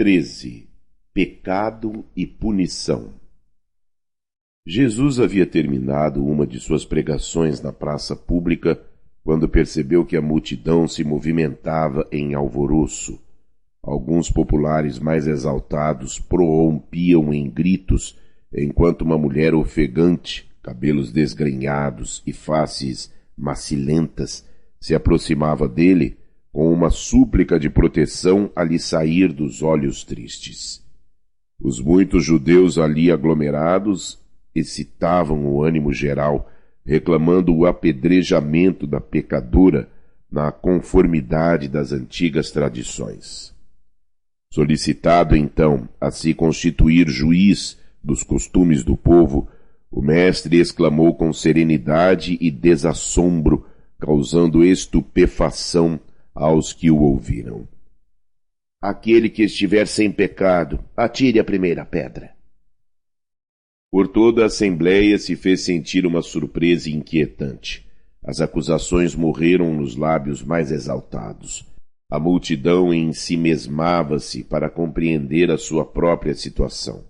13. Pecado e punição. Jesus havia terminado uma de suas pregações na praça pública quando percebeu que a multidão se movimentava em alvoroço. Alguns populares mais exaltados prorrompiam em gritos, enquanto uma mulher ofegante, cabelos desgrenhados e faces macilentas, se aproximava dele com uma súplica de proteção a lhe sair dos olhos tristes. Os muitos judeus ali aglomerados excitavam o ânimo geral, reclamando o apedrejamento da pecadora na conformidade das antigas tradições. Solicitado, então, a se constituir juiz dos costumes do povo, o mestre exclamou com serenidade e desassombro, causando estupefação aos que o ouviram: aquele que estiver sem pecado, atire a primeira pedra. Por toda a assembleia se fez sentir uma surpresa inquietante. As acusações morreram nos lábios mais exaltados. A multidão ensimesmava-se para compreender a sua própria situação.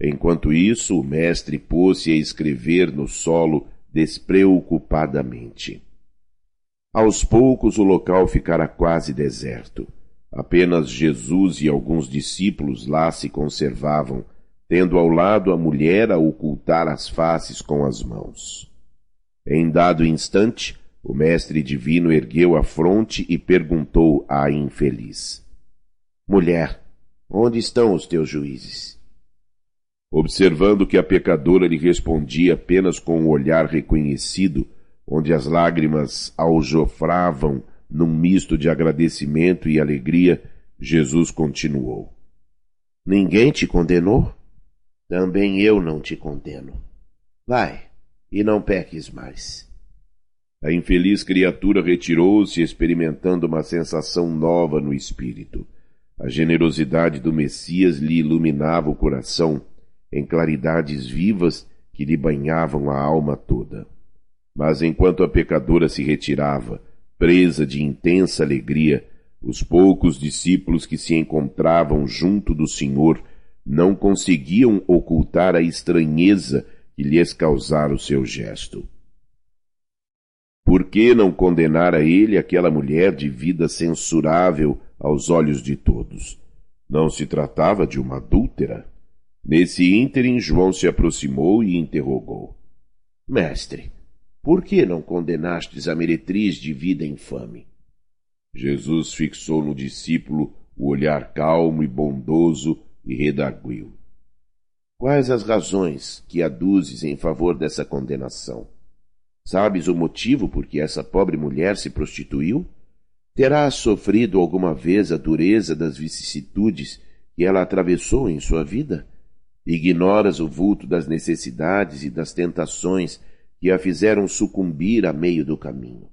Enquanto isso, o mestre pôs-se a escrever no solo despreocupadamente. Aos poucos o local ficara quase deserto. Apenas Jesus e alguns discípulos lá se conservavam, tendo ao lado a mulher a ocultar as faces com as mãos. Em dado instante, o mestre divino ergueu a fronte e perguntou à infeliz: mulher, onde estão os teus juízes? Observando que a pecadora lhe respondia apenas com um olhar reconhecido, onde as lágrimas aljofravam num misto de agradecimento e alegria, Jesus continuou: ninguém te condenou? Também eu não te condeno. Vai, e não peques mais. A infeliz criatura retirou-se, experimentando uma sensação nova no espírito. A generosidade do Messias lhe iluminava o coração em claridades vivas que lhe banhavam a alma toda. Mas enquanto a pecadora se retirava, presa de intensa alegria, os poucos discípulos que se encontravam junto do Senhor não conseguiam ocultar a estranheza que lhes causara o seu gesto. Por que não condenar a ele aquela mulher de vida censurável aos olhos de todos? Não se tratava de uma adúltera? Nesse ínterim, João se aproximou e interrogou: mestre, por que não condenastes a meretriz de vida infame? Jesus fixou no discípulo o olhar calmo e bondoso e redarguiu: quais as razões que aduzes em favor dessa condenação? Sabes o motivo por que essa pobre mulher se prostituiu? Terá sofrido alguma vez a dureza das vicissitudes que ela atravessou em sua vida? Ignoras o vulto das necessidades e das tentações que a fizeram sucumbir a meio do caminho.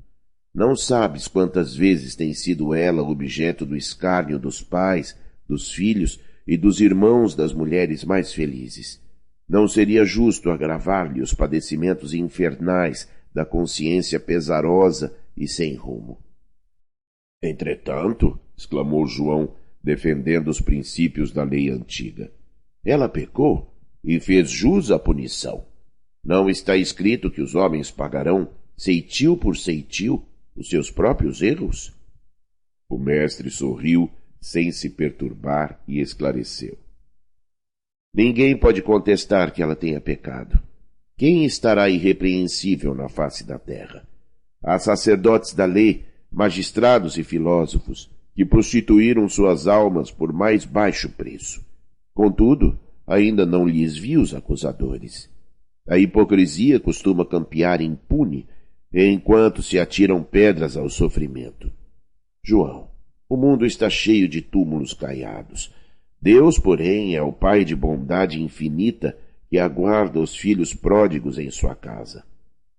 Não sabes quantas vezes tem sido ela objeto do escárnio dos pais, dos filhos e dos irmãos das mulheres mais felizes. Não seria justo agravar-lhe os padecimentos infernais da consciência pesarosa e sem rumo. Entretanto, exclamou João, defendendo os princípios da lei antiga, ela pecou e fez jus à punição. Não está escrito que os homens pagarão, ceitil por ceitil, os seus próprios erros? O mestre sorriu, sem se perturbar, e esclareceu: ninguém pode contestar que ela tenha pecado. Quem estará irrepreensível na face da terra? Há sacerdotes da lei, magistrados e filósofos, que prostituíram suas almas por mais baixo preço. Contudo, ainda não lhes vi os acusadores. A hipocrisia costuma campear impune, enquanto se atiram pedras ao sofrimento. João, o mundo está cheio de túmulos caiados. Deus, porém, é o Pai de bondade infinita que aguarda os filhos pródigos em sua casa.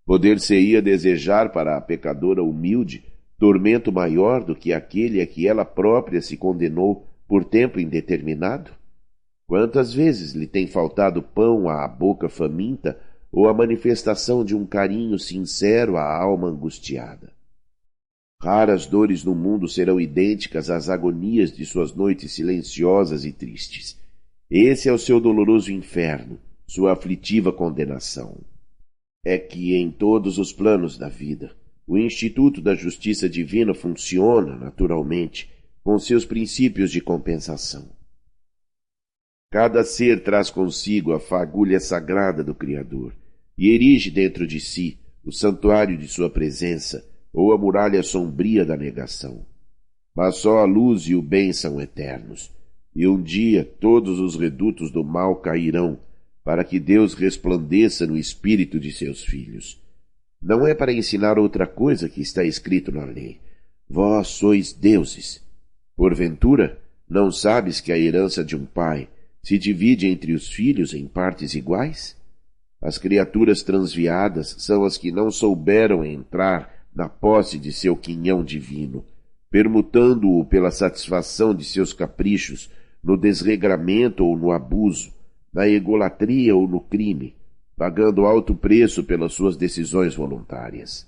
Poder-se-ia desejar para a pecadora humilde tormento maior do que aquele a que ela própria se condenou por tempo indeterminado? Quantas vezes lhe tem faltado pão à boca faminta ou a manifestação de um carinho sincero à alma angustiada? Raras dores no mundo serão idênticas às agonias de suas noites silenciosas e tristes. Esse é o seu doloroso inferno, sua aflitiva condenação. É que em todos os planos da vida, o Instituto da Justiça Divina funciona, naturalmente, com seus princípios de compensação. Cada ser traz consigo a fagulha sagrada do Criador e erige dentro de si o santuário de sua presença ou a muralha sombria da negação. Mas só a luz e o bem são eternos, e um dia todos os redutos do mal cairão, para que Deus resplandeça no espírito de seus filhos. Não é para ensinar outra coisa que está escrito na lei. Vós sois deuses. Porventura, não sabes que a herança de um pai se divide entre os filhos em partes iguais? As criaturas transviadas são as que não souberam entrar na posse de seu quinhão divino, permutando-o pela satisfação de seus caprichos, no desregramento ou no abuso, na egolatria ou no crime, pagando alto preço pelas suas decisões voluntárias.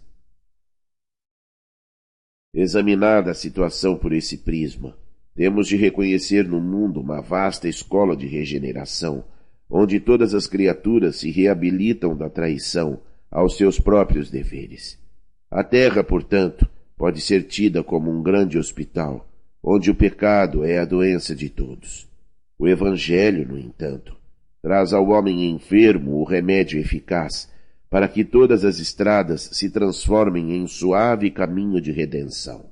Examinada a situação por esse prisma, temos de reconhecer no mundo uma vasta escola de regeneração, onde todas as criaturas se reabilitam da traição aos seus próprios deveres. A terra, portanto, pode ser tida como um grande hospital, onde o pecado é a doença de todos. O Evangelho, no entanto, traz ao homem enfermo o remédio eficaz, para que todas as estradas se transformem em suave caminho de redenção.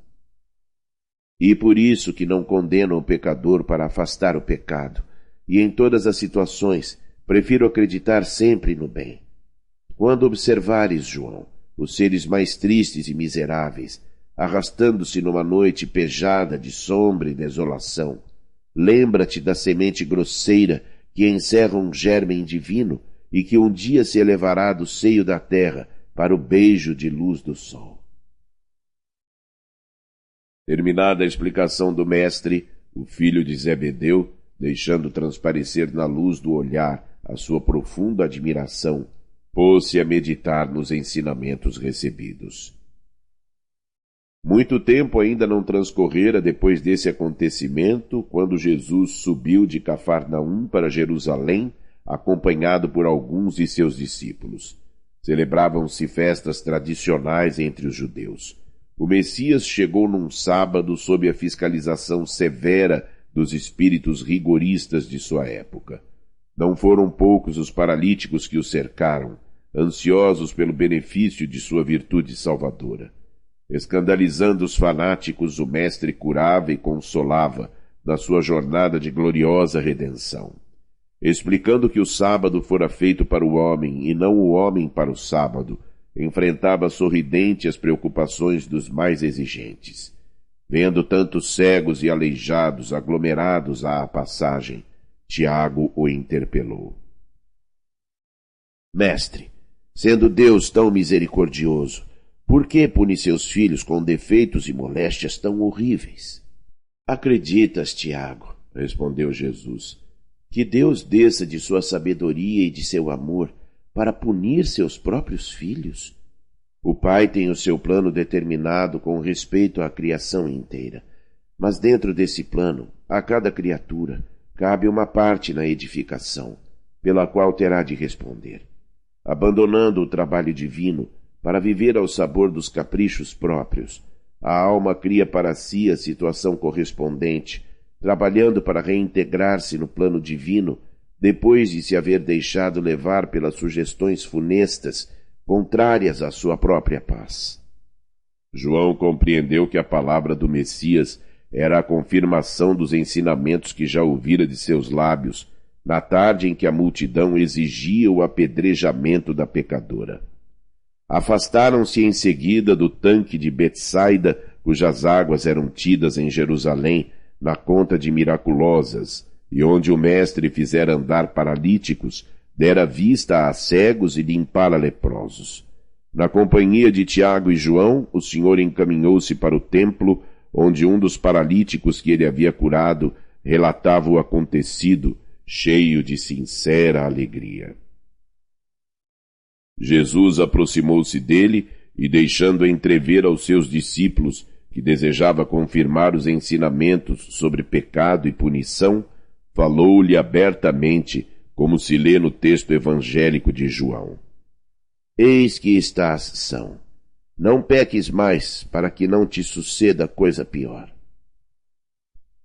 E por isso que não condena o pecador para afastar o pecado, e em todas as situações prefiro acreditar sempre no bem. Quando observares, João, os seres mais tristes e miseráveis, arrastando-se numa noite pejada de sombra e desolação, lembra-te da semente grosseira que encerra um germen divino e que um dia se elevará do seio da terra para o beijo de luz do sol. Terminada a explicação do mestre, o filho de Zebedeu, deixando transparecer na luz do olhar a sua profunda admiração, pôs-se a meditar nos ensinamentos recebidos. Muito tempo ainda não transcorrera depois desse acontecimento, quando Jesus subiu de Cafarnaum para Jerusalém, acompanhado por alguns de seus discípulos. Celebravam-se festas tradicionais entre os judeus. O Messias chegou num sábado sob a fiscalização severa dos espíritos rigoristas de sua época. Não foram poucos os paralíticos que o cercaram, ansiosos pelo benefício de sua virtude salvadora. Escandalizando os fanáticos, o Mestre curava e consolava na sua jornada de gloriosa redenção. Explicando que o sábado fora feito para o homem e não o homem para o sábado, enfrentava sorridente as preocupações dos mais exigentes. Vendo tantos cegos e aleijados aglomerados à passagem, Tiago o interpelou. Mestre, sendo Deus tão misericordioso, por que pune seus filhos com defeitos e moléstias tão horríveis? Acreditas, Tiago, respondeu Jesus, que Deus desça de sua sabedoria e de seu amor para punir seus próprios filhos? O Pai tem o seu plano determinado com respeito à criação inteira, mas dentro desse plano, a cada criatura, cabe uma parte na edificação, pela qual terá de responder. Abandonando o trabalho divino para viver ao sabor dos caprichos próprios, a alma cria para si a situação correspondente, trabalhando para reintegrar-se no plano divino, depois de se haver deixado levar pelas sugestões funestas, contrárias à sua própria paz. João compreendeu que a palavra do Messias era a confirmação dos ensinamentos que já ouvira de seus lábios, na tarde em que a multidão exigia o apedrejamento da pecadora. Afastaram-se em seguida do tanque de Betsaida, cujas águas eram tidas em Jerusalém, na conta de miraculosas, e onde o mestre fizera andar paralíticos, dera vista a cegos e limpara leprosos. Na companhia de Tiago e João, o Senhor encaminhou-se para o templo, onde um dos paralíticos que ele havia curado relatava o acontecido, cheio de sincera alegria. Jesus aproximou-se dele e, deixando entrever aos seus discípulos que desejava confirmar os ensinamentos sobre pecado e punição, falou-lhe abertamente, como se lê no texto evangélico de João. Eis que estás são. Não peques mais, para que não te suceda coisa pior.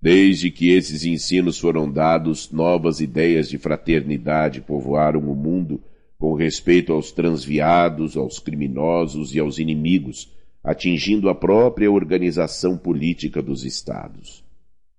Desde que esses ensinos foram dados, novas ideias de fraternidade povoaram o mundo com respeito aos transviados, aos criminosos e aos inimigos, atingindo a própria organização política dos estados.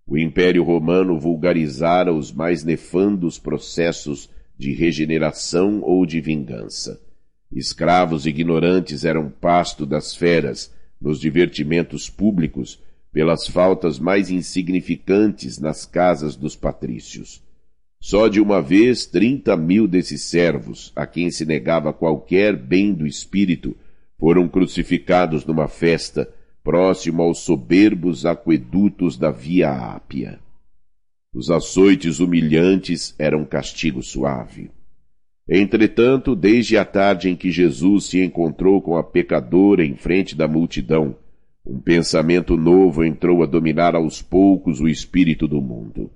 O Império Romano vulgarizara os mais nefandos processos de regeneração ou de vingança. Escravos ignorantes eram pasto das feras nos divertimentos públicos pelas faltas mais insignificantes nas casas dos patrícios. Só de uma vez 30.000 desses servos, a quem se negava qualquer bem do espírito, foram crucificados numa festa próximo aos soberbos aquedutos da Via Ápia. Os açoites humilhantes eram castigo suave. Entretanto, desde a tarde em que Jesus se encontrou com a pecadora em frente da multidão, um pensamento novo entrou a dominar aos poucos o espírito do mundo.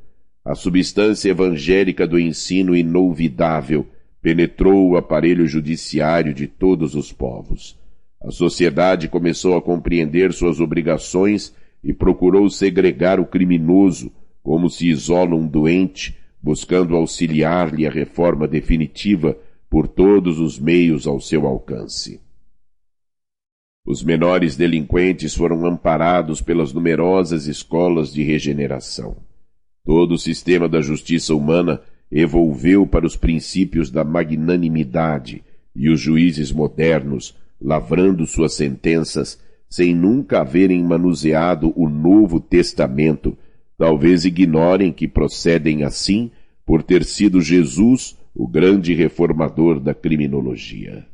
A substância evangélica do ensino inolvidável penetrou o aparelho judiciário de todos os povos. A sociedade começou a compreender suas obrigações e procurou segregar o criminoso, como se isola um doente, buscando auxiliar-lhe a reforma definitiva por todos os meios ao seu alcance. Os menores delinquentes foram amparados pelas numerosas escolas de regeneração. Todo o sistema da justiça humana evolveu para os princípios da magnanimidade e os juízes modernos, lavrando suas sentenças sem nunca haverem manuseado o Novo Testamento, talvez ignorem que procedem assim por ter sido Jesus o grande reformador da criminologia.